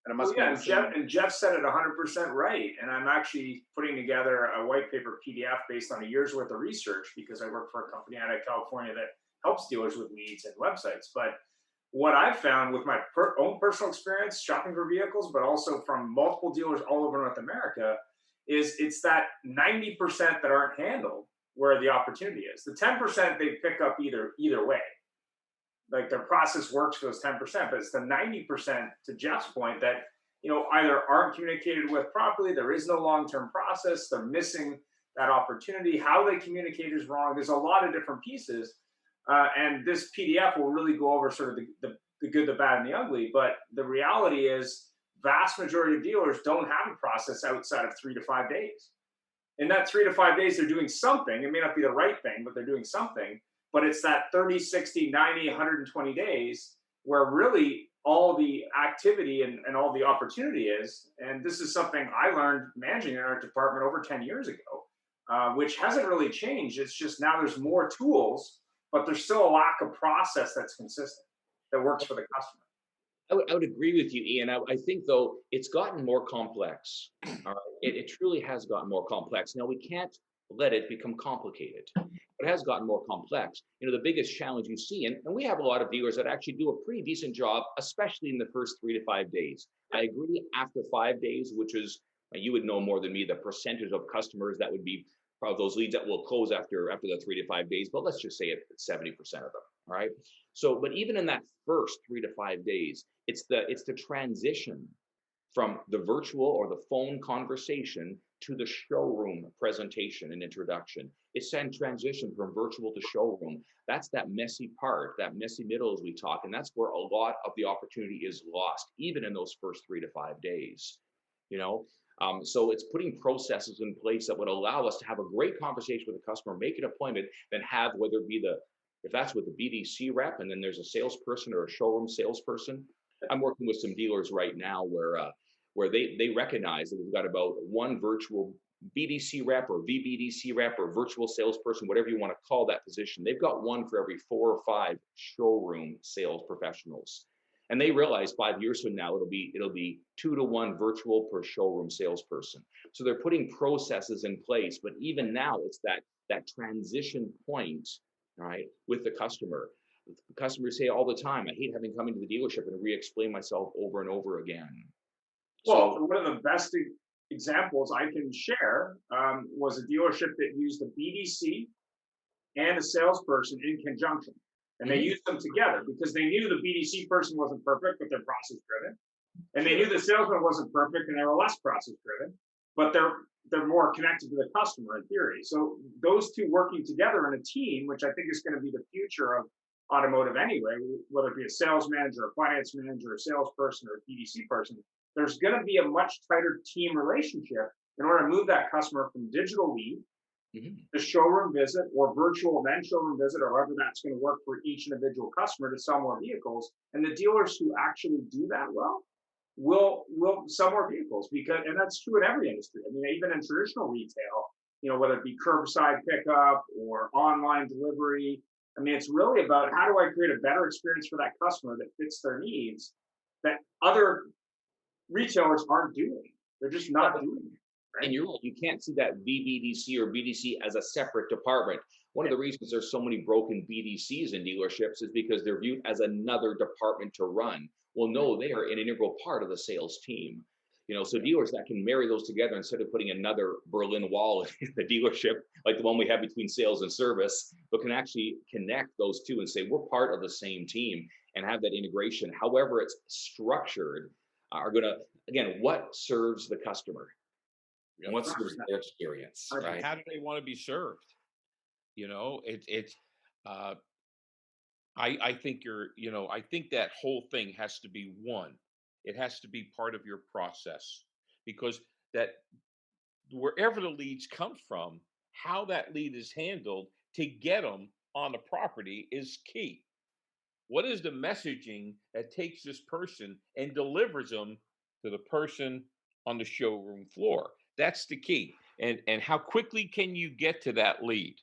And it must and Jeff said it 100% right. And I'm actually putting together a white paper PDF based on a year's worth of research, because I work for a company out of California that helps dealers with leads and websites. But what I've found with my own personal experience shopping for vehicles, but also from multiple dealers all over North America, is it's that 90% that aren't handled where the opportunity is. The 10% they pick up either way. Like their process works for those 10%, but it's the 90%, to Jeff's point, that, you know, either aren't communicated with properly, there is no long-term process, they're missing that opportunity. How they communicate is wrong. There's a lot of different pieces. And this PDF will really go over sort of the good, the bad, and the ugly. But the reality is, vast majority of dealers don't have a process outside of 3 to 5 days. In that 3 to 5 days, they're doing something. It may not be the right thing, but they're doing something. But it's that 30, 60, 90, 120 days where really all the activity and all the opportunity is. And this is something I learned managing in our department over 10 years ago, which hasn't really changed. It's just now there's more tools, but there's still a lack of process that's consistent, that works for the customer. I would agree with you, Ian. I think, though, it's gotten more complex. All right? It truly has gotten more complex. Now, we can't let it become complicated. It has gotten more complex. You know, the biggest challenge you see, and we have a lot of dealers that actually do a pretty decent job, especially in the first 3 to 5 days. I agree after 5 days, which is, you would know more than me, the percentage of customers that would be probably those leads that will close after the 3 to 5 days, but let's just say it's 70% of them, all right? So, but even in that first 3 to 5 days, it's the transition from the virtual or the phone conversation to the showroom presentation and introduction. It's that transition from virtual to showroom. That's that messy part, that messy middle as we talk, and that's where a lot of the opportunity is lost, even in those first 3 to 5 days. You know, so it's putting processes in place that would allow us to have a great conversation with the customer, make an appointment, then have, whether it be if that's with the BDC rep, and then there's a salesperson or a showroom salesperson. I'm working with some dealers right now where they recognize that they've got about one virtual BDC rep or VBDC rep or virtual salesperson, whatever you want to call that position. They've got one for every 4 or 5 showroom sales professionals. And they realize 5 years from now, it'll be 2 to 1 virtual per showroom salesperson. So they're putting processes in place, but even now it's that transition point, all right, with the customer. The customers say all the time, I hate having come into the dealership and re-explain myself over and over again. Well, one of the best examples I can share was a dealership that used a BDC and a salesperson in conjunction. And they used them together because they knew the BDC person wasn't perfect, but they're process driven. And they knew the salesman wasn't perfect and they were less process driven, but they're more connected to the customer in theory. So those two working together in a team, which I think is going to be the future of automotive anyway, whether it be a sales manager, a finance manager, a salesperson, or a BDC person, there's going to be a much tighter team relationship in order to move that customer from digital lead the showroom visit or virtual then showroom visit, or however that's going to work for each individual customer to sell more vehicles. And the dealers who actually do that well will sell more vehicles, and that's true in every industry. I mean, even in traditional retail, you know, whether it be curbside pickup or online delivery. I mean, it's really about how do I create a better experience for that customer that fits their needs that other retailers aren't doing. They're just not doing it. Right? And you're right, you can't see that VBDC or BDC as a separate department. One of the reasons there's so many broken BDCs in dealerships is because they're viewed as another department to run. Well, no, they are an integral part of the sales team. You know, so dealers that can marry those together instead of putting another Berlin Wall in the dealership, like the one we have between sales and service, but can actually connect those two and say, we're part of the same team and have that integration, however it's structured, are going to, again, what serves the customer? And what serves their experience, right? How do they want to be served? You know, I think I think that whole thing has to be one. It has to be part of your process, because that wherever the leads come from, how that lead is handled to get them on the property is key. What is the messaging that takes this person and delivers them to the person on the showroom floor? That's the key. And how quickly can you get to that lead?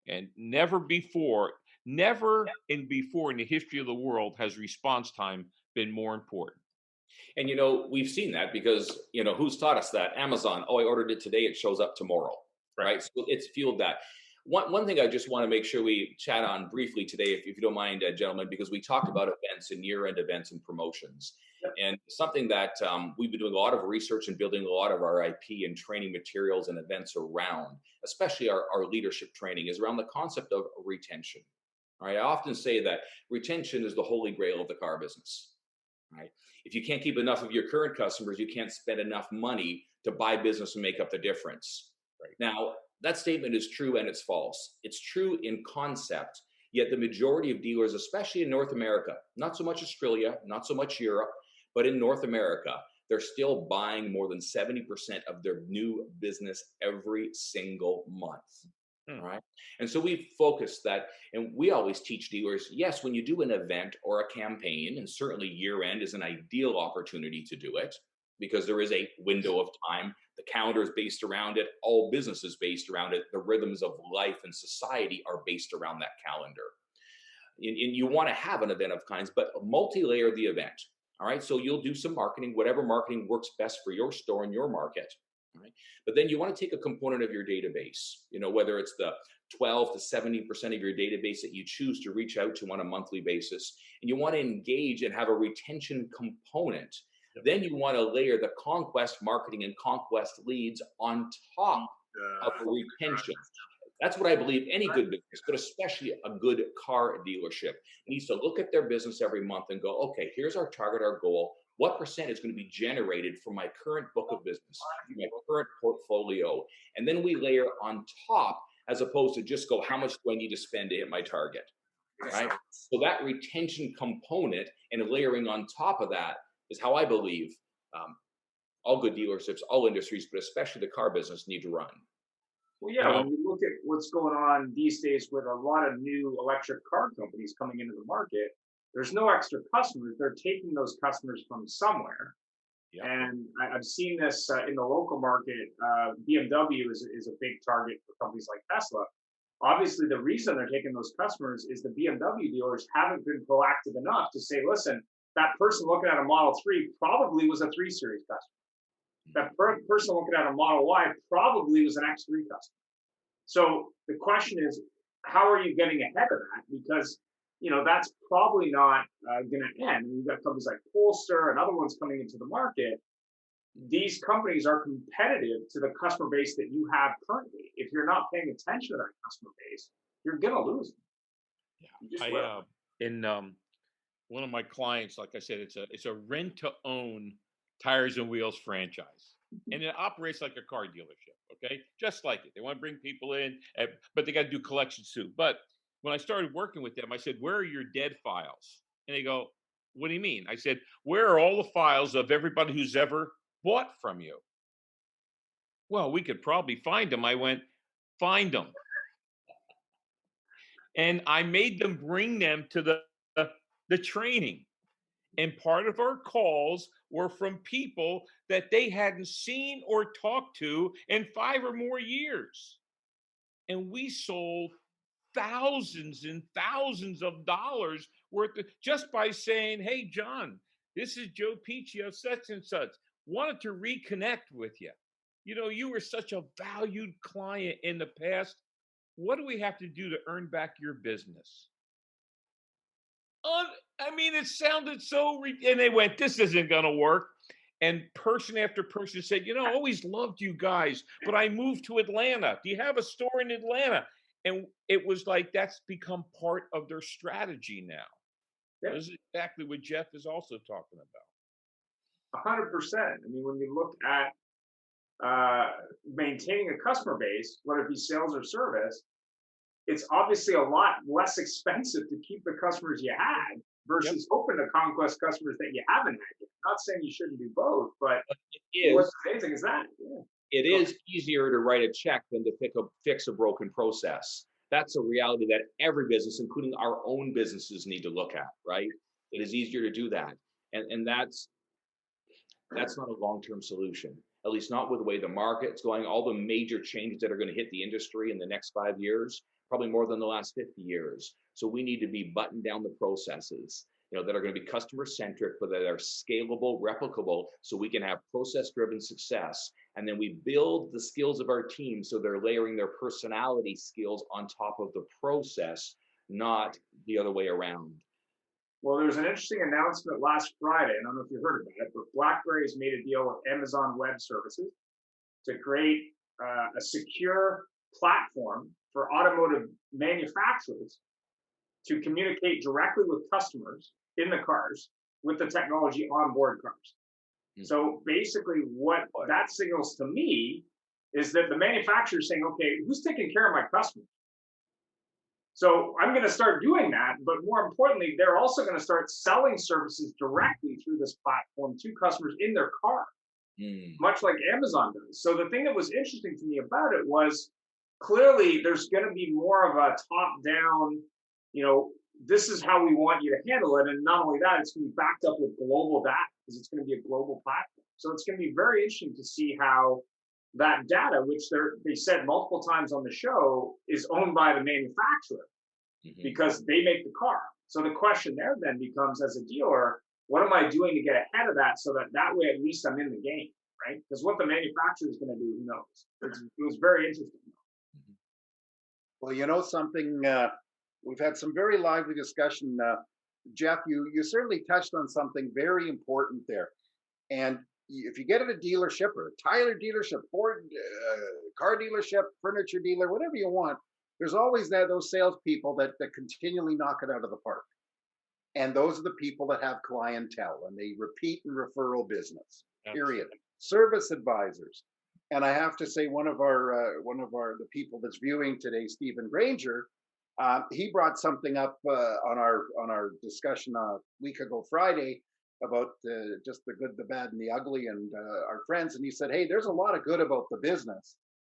And never before in the history of the world has response time been more important. And, you know, we've seen that because, you know, who's taught us that? Amazon. Oh, I ordered it today. It shows up tomorrow. Right. So it's fueled that. One thing I just want to make sure we chat on briefly today, if you don't mind, gentlemen, because we talked about events and year-end events and promotions. Yep. And something that we've been doing a lot of research and building a lot of our IP and training materials and events around, especially our leadership training, is around the concept of retention. All right. I often say that retention is the holy grail of the car business. Right. If you can't keep enough of your current customers, you can't spend enough money to buy business and make up the difference. Right. Now, that statement is true and it's false. It's true in concept, yet the majority of dealers, especially in North America, not so much Australia, not so much Europe, but in North America, they're still buying more than 70% of their new business every single month. All right. And so we focus that, and we always teach dealers, yes, when you do an event or a campaign, and certainly year end is an ideal opportunity to do it because there is a window of time. The calendar is based around it. All business is based around it. The rhythms of life and society are based around that calendar. And you want to have an event of kinds, but multi-layer the event. All right. So you'll do some marketing, whatever marketing works best for your store and your market. All right. But then you want to take a component of your database, whether it's the 12 to 70% of your database that you choose to reach out to on a monthly basis, and you want to engage and have a retention component. Yep. Then you want to layer the conquest marketing and conquest leads on top of the retention. That's what I believe any good business, but especially a good car dealership, needs to look at their business every month and go, okay, here's our target, our goal. What percent is going to be generated from my current book of business, my current portfolio? And then we layer on top, as opposed to just go, how much do I need to spend to hit my target? Right? So that retention component and layering on top of that is how I believe all good dealerships, all industries, but especially the car business, need to run. Well, yeah, when you look at what's going on these days with a lot of new electric car companies coming into the market, there's no extra customers. They're taking those customers from somewhere. Yep. And I've seen this in the local market. BMW is a big target for companies like Tesla. Obviously, the reason they're taking those customers is the BMW dealers haven't been proactive enough to say, listen, that person looking at a Model 3 probably was a 3 Series customer. That person looking at a Model Y probably was an X3 customer. So the question is, how are you getting ahead of that? Because that's probably not going to end. You've got companies like Polestar and other ones coming into the market. These companies are competitive to the customer base that you have currently. If you're not paying attention to that customer base, you're going to lose them. Yeah, in one of my clients, like I said, it's a rent-to-own tires and wheels franchise, and it operates like a car dealership. Okay, just like it. They want to bring people in, but they got to do collections too. But when I started working with them, I said, where are your dead files? And they go, what do you mean? I said, where are all the files of everybody who's ever bought from you? Well, we could probably find them. I went, find them. And I made them bring them to the training. And part of our calls were from people that they hadn't seen or talked to in 5 or more years. And we sold thousands and thousands of dollars worth just by saying, hey, John, this is Joe Peachy of such and such. Wanted to reconnect with you. You were such a valued client in the past. What do we have to do to earn back your business? It sounded so, and they went, this isn't going to work. And person after person said, I always loved you guys, but I moved to Atlanta. Do you have a store in Atlanta? And it was like, that's become part of their strategy now. Yeah. This is exactly what Jeff is also talking about. 100%. When you look at maintaining a customer base, whether it be sales or service, it's obviously a lot less expensive to keep the customers you had versus hoping to conquest customers that you haven't had yet. Not saying you shouldn't do both, but what's amazing is that. Yeah. It is easier to write a check than to fix a broken process. That's a reality that every business, including our own businesses, need to look at, right? It is easier to do that. And that's not a long-term solution, at least not with the way the market's going, all the major changes that are going to hit the industry in the next 5 years, probably more than the last 50 years. So we need to be buttoned down the processes, that are going to be customer-centric, but that are scalable, replicable, so we can have process-driven success. And then we build the skills of our team so they're layering their personality skills on top of the process, not the other way around. Well, there was an interesting announcement last Friday. I don't know if you heard about it, but BlackBerry has made a deal with Amazon Web Services to create a secure platform for automotive manufacturers to communicate directly with customers in the cars with the technology on board cars. Mm-hmm. So basically what that signals to me is that the manufacturer is saying, okay, who's taking care of my customers? So I'm going to start doing that, but more importantly, they're also going to start selling services directly through this platform to customers in their car, much like Amazon does. So the thing that was interesting to me about it was clearly there's going to be more of a top-down, this is how we want you to handle it. And not only that, it's going to be backed up with global data because it's going to be a global platform. So it's going to be very interesting to see how that data, which they said multiple times on the show, is owned by the manufacturer because they make the car. So the question there then becomes, as a dealer, what am I doing to get ahead of that so that way at least I'm in the game, right? Because what the manufacturer is going to do, who knows? It was very interesting. Well, something, we've had some very lively discussion. Jeff, you certainly touched on something very important there. And if you get at a dealership or a Tyler dealership, Ford car dealership, furniture dealer, whatever you want, there's always those salespeople that continually knock it out of the park. And those are the people that have clientele and they repeat and referral business, period. Absolutely. Service advisors. And I have to say, one of the people that's viewing today, Stephen Granger, he brought something up on our discussion a week ago Friday about just the good, the bad, and the ugly, and our friends. And he said, "Hey, there's a lot of good about the business,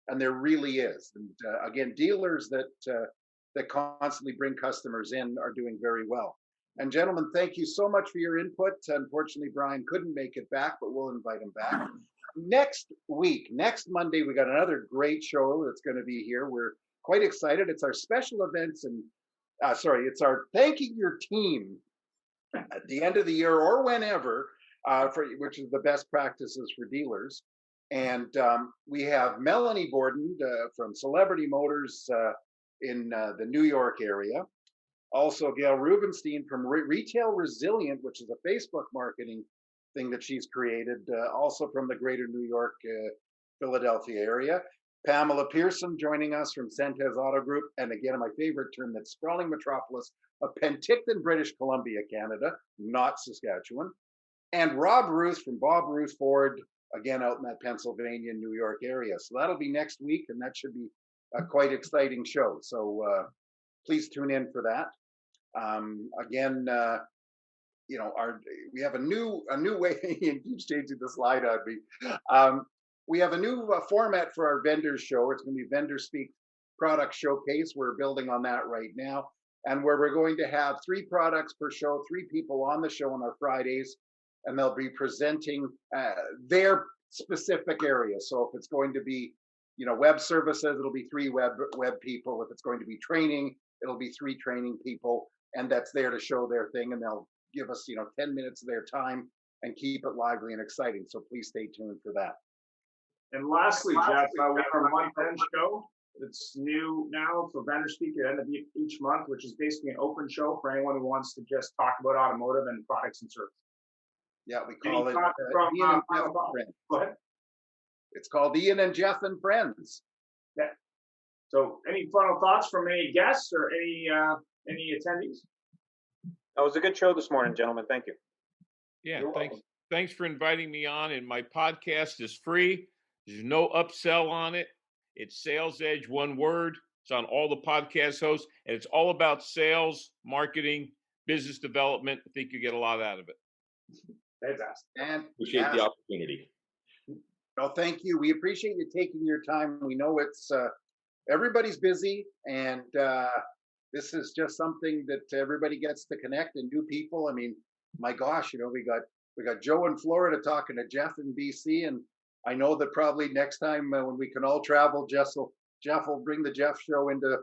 and there really is. And again, dealers that constantly bring customers in are doing very well." And gentlemen, thank you so much for your input. Unfortunately, Brian couldn't make it back, but we'll invite him back. Next Monday, we got another great show that's going to be here. We're quite excited. It's our special events and it's our thanking your team at the end of the year or whenever, which is the best practices for dealers. And we have Melanie Borden from Celebrity Motors in the New York area. Also, Gail Rubenstein from Retail Resilient, which is a Facebook marketing thing that she's created, also from the greater New York, Philadelphia area. Pamela Pearson joining us from Sentes Auto Group. And again, my favorite term, that sprawling metropolis of Penticton, British Columbia, Canada, not Saskatchewan. And Rob Ruth from Bob Ruth Ford, again, out in that Pennsylvania, New York area. So that'll be next week, and that should be a quite exciting show. So please tune in for that. Again, we have a new way. He keeps changing the slide on me. We have a new format for our vendors show. It's going to be Vendor Speak Product Showcase. We're building on that right now, and where we're going to have 3 products per show, 3 people on the show on our Fridays, and they'll be presenting their specific area. So if it's going to be, web services, it'll be 3 web people. If it's going to be training, it'll be 3 training people, and that's there to show their thing, and they'll give us, 10 minutes of their time and keep it lively and exciting. So please stay tuned for that. And lastly, Jeff, we have our month-end show. It's new now for Vendor Speak at the end of each month, which is basically an open show for anyone who wants to just talk about automotive and products and services. Yeah, we call it Ian and Jeff and Friends. Go ahead. It's called Ian and Jeff and Friends. Yeah. So any final thoughts from any guests or any attendees? That was a good show this morning, gentlemen. Thank you. Yeah, thanks for inviting me on. And my podcast is free. There's no upsell on it. It's Sales Edge, one word. It's on all the podcast hosts, and it's all about sales, marketing, business development. I think you get a lot out of it. Fantastic. And appreciate the opportunity. No, thank you. We appreciate you taking your time. We know it's everybody's busy, and this is just something that everybody gets to connect and new people. I mean, my gosh, we got Joe in Florida talking to Jeff in BC, and I know that probably next time when we can all travel, Jeff will bring the Jeff show into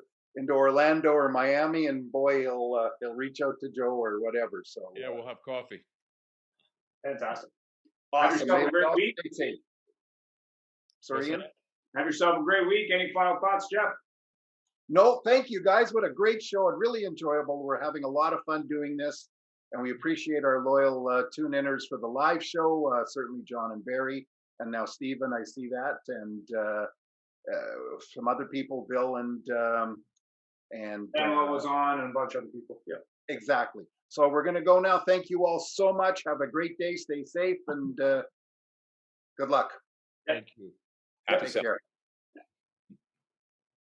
Orlando or Miami, and boy, he'll reach out to Joe or whatever. So yeah, we'll have coffee. Fantastic. Awesome. Have yourself a great week. Sorry, Ian? Have yourself a great week. Any final thoughts, Jeff? No, thank you guys. What a great show and really enjoyable. We're having a lot of fun doing this, and we appreciate our loyal tune-inners for the live show. Certainly John and Barry, and now Stephen, I see that, and some other people, Bill and Pamela was on, and a bunch of other people. Yeah, exactly. So we're going to go now. Thank you all so much. Have a great day. Stay safe, and good luck. Thank you. Happy Take care.